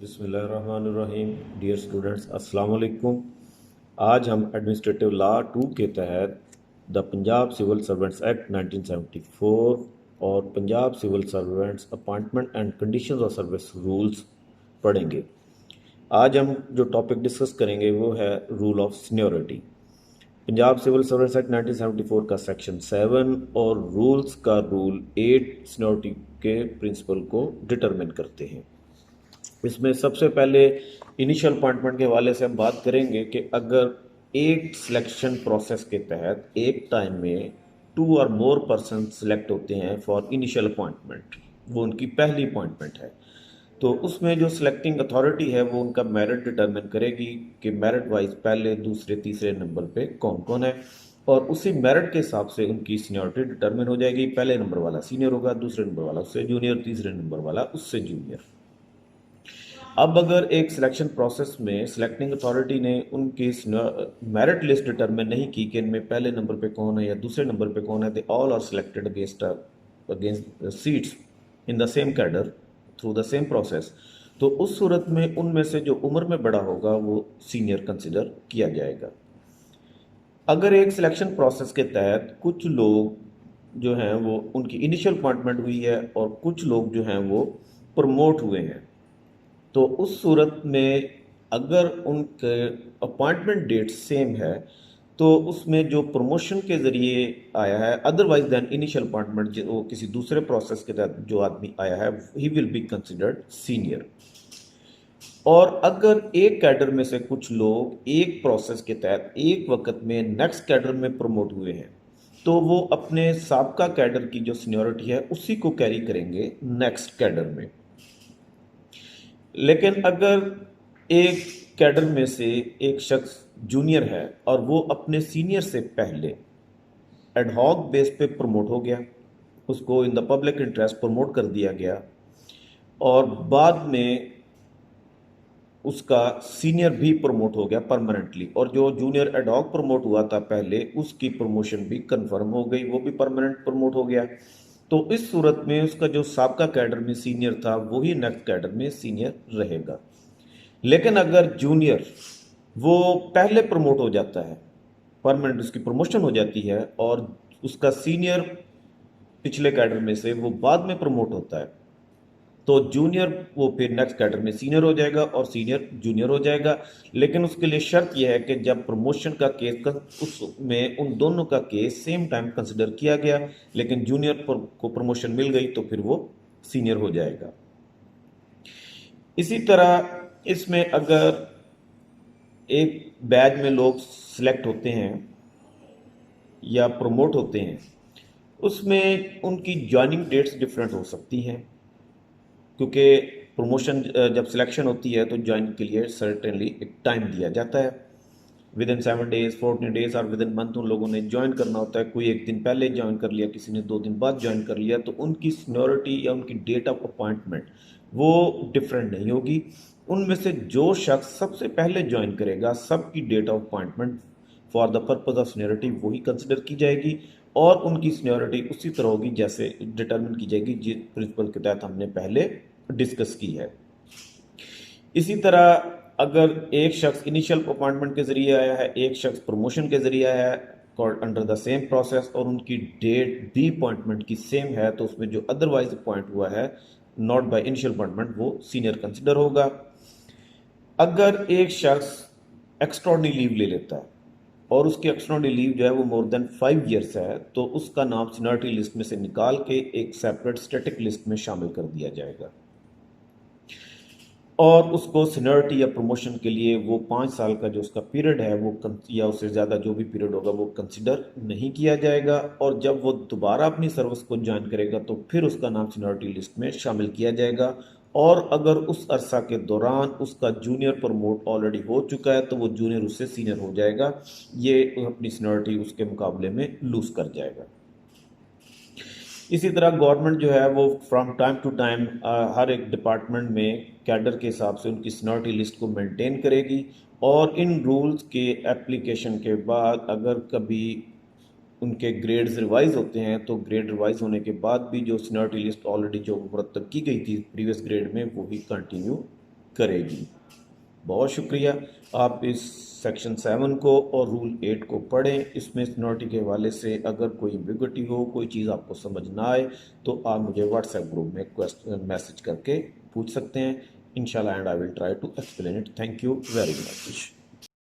बिस्मिल्लाहिर्रहमानिर्रहीम। Dear students, अस्सलाम वालेकुम। आज हम एडमिनिस्ट्रेटिव लॉ 2 के तहत the Punjab civil servants act 1974 और Punjab civil servants appointment and conditions of service rules पढ़ेंगे। आज हम जो टॉपिक डिस्कस करेंगे वो है rule of seniority. Punjab civil service act 1974 का सेक्शन 7 और रूल्स का रूल 8 सीनियरिटी के प्रिंसिपल को डिटरमिन करते हैं। इसमें सबसे पहले इनिशियल अपॉइंटमेंट के हवाले से हम बात करेंगे कि अगर एक सिलेक्शन प्रोसेस के तहत एक टाइम में 2 और मोर पर्सन सिलेक्ट होते हैं फॉर इनिशियल अपॉइंटमेंट, वो उनकी पहली अपॉइंटमेंट है, तो उसमें जो सिलेक्टिंग अथॉरिटी है वो उनका मेरिट डिटरमिन करेगी कि मेरिट वाइज पहले दूसरे तीसरे नंबर पे कौन कौन है, और उसी मेरिट के हिसाब से उनकी सीनियरिटी डिटरमिन हो जाएगी। पहले नंबर वाला सीनियर होगा, दूसरे नंबर वाला उससे जूनियर, तीसरे नंबर वाला उससे जूनियर। अब अगर एक सिलेक्शन प्रोसेस में सिलेक्टिंग अथॉरिटी ने उनकी मेरिट लिस्ट डिटरमिन नहीं की कि इनमें पहले नंबर पे कौन है या दूसरे नंबर पे कौन है, they all are selected against seats in the same cadre through the same process, तो उस सूरत में उनमें से जो उम्र में बड़ा होगा वो सीनियर कंसिडर किया जाएगा। अगर एक सिलेक्शन प्रोसेस के तहत कुछ लोग जो हैं वो उनकी इनिशियल अपॉइंटमेंट हुई है और कुछ लोग जो हैं वो प्रमोट हुए हैं, तो उस सूरत में अगर उनके अपॉइंटमेंट डेट सेम है तो उसमें जो प्रमोशन के ज़रिए आया है अदरवाइज दैन इनिशियल अपॉइंटमेंट जो किसी दूसरे प्रोसेस के तहत जो आदमी आया है he will be considered senior. और अगर एक कैडर में से कुछ लोग एक प्रोसेस के तहत एक वक्त में नेक्स्ट कैडर में प्रमोट हुए हैं तो वो अपने साबका कैडर की जो सीनियरिटी है उसी को कैरी करेंगे नेक्स्ट कैडर में। लेकिन अगर एक कैडर में से एक शख्स जूनियर है और वो अपने सीनियर से पहले एडहॉक बेस पे प्रमोट हो गया, उसको in the public interest promote कर दिया गया और बाद में उसका सीनियर भी प्रमोट हो गया परमानेंटली, और जो जूनियर एडहॉक प्रमोट हुआ था पहले उसकी प्रमोशन भी कंफर्म हो गई, वो भी परमानेंट प्रमोट हो गया, तो इस सूरत में उसका जो साबका कैडर में सीनियर था वही नेक्स्ट कैडर में सीनियर रहेगा। लेकिन अगर जूनियर वो पहले प्रमोट हो जाता है, परमानेंट उसकी प्रमोशन हो जाती है और उसका सीनियर पिछले कैडर में से वो बाद में प्रमोट होता है, तो जूनियर वो फिर नेक्स्ट कैडर में सीनियर हो जाएगा और सीनियर जूनियर हो जाएगा। लेकिन उसके लिए शर्त यह है कि जब प्रमोशन का केस उसमें उन दोनों का केस सेम टाइम कंसिडर किया गया, लेकिन जूनियर को प्रमोशन मिल गई तो फिर वो सीनियर हो जाएगा। इसी तरह इसमें अगर एक बैच में लोग सिलेक्ट होते हैं या प्रमोट होते हैं, उसमें उनकी ज्वाइनिंग डेट्स डिफरेंट हो सकती हैं, क्योंकि प्रमोशन जब सिलेक्शन होती है तो ज्वाइन के लिए सर्टेनली एक टाइम दिया जाता है, विद इन 7 डेज, 14 डेज और विद इन मंथ उन लोगों ने ज्वाइन करना होता है। कोई एक दिन पहले ज्वाइन कर लिया, किसी ने 2 दिन बाद ज्वाइन कर लिया, तो उनकी सीनियरिटी या उनकी डेट ऑफ अपॉइंटमेंट वो डिफरेंट नहीं होगी। उनमें से जो शख्स सबसे पहले ज्वाइन करेगा सबकी date of appointment for the purpose of seniority वही कंसिडर की जाएगी और उनकी सीनियरिटी उसी तरह होगी जैसे डिटरमिन की जाएगी जिस प्रिंसिपल के तहत हमने पहले डिस्कस की है। इसी तरह अगर एक शख्स इनिशियल अपॉइंटमेंट के जरिए आया है, एक शख्स प्रमोशन के जरिए आया है अंडर द सेम प्रोसेस और उनकी डेट भी अपॉइंटमेंट की सेम है, तो उसमें जो अदरवाइज अपॉइंट हुआ है नॉट बाय इनिशियल अपॉइंटमेंट वो सीनियर कंसिडर होगा। अगर एक शख्स एक्स्ट्राऑर्डिनरी लीव ले लेता है और उसकी एक्स्ट्राऑर्डिनरी लीव जो है वो मोर देन 5 ईयर्स है, तो उसका नाम सीनियरिटी लिस्ट में से निकाल के एक सेपरेट स्टैटिक लिस्ट में शामिल कर दिया जाएगा और उसको सीनियरिटी या प्रमोशन के लिए वो 5 साल का जो उसका पीरियड है वो या उससे ज़्यादा जो भी पीरियड होगा वो कंसिडर नहीं किया जाएगा, और जब वो दोबारा अपनी सर्विस को ज्वाइन करेगा तो फिर उसका नाम सीनियरिटी लिस्ट में शामिल किया जाएगा। और अगर उस अरसा के दौरान उसका जूनियर प्रमोट ऑलरेडी हो चुका है तो वो जूनियर उससे सीनियर हो जाएगा, ये अपनी सीनियरिटी उसके मुकाबले में लूज कर जाएगा। इसी तरह गवर्नमेंट जो है वो फ्रॉम टाइम टू टाइम हर एक डिपार्टमेंट में कैडर के हिसाब से उनकी सीनियरिटी लिस्ट को मेंटेन करेगी, और इन रूल्स के एप्लीकेशन के बाद अगर कभी उनके ग्रेड्स रिवाइज होते हैं तो ग्रेड रिवाइज होने के बाद भी जो सीनियरिटी लिस्ट ऑलरेडी जो मुरतब की गई थी प्रीवियस ग्रेड में वो ही कंटिन्यू کرے گی۔ بہت شکریہ۔ آپ اس سیکشن 7 کو اور رول 8 کو پڑھیں۔ اس میں سینیورٹی کے حوالے سے اگر کوئی ایمبیگوٹی ہو، کوئی چیز آپ کو سمجھ نہ آئے تو آپ مجھے واٹس ایپ گروپ میں میسج کر کے پوچھ سکتے ہیں انشاءاللہ، and I will try to explain it. Thank you very much.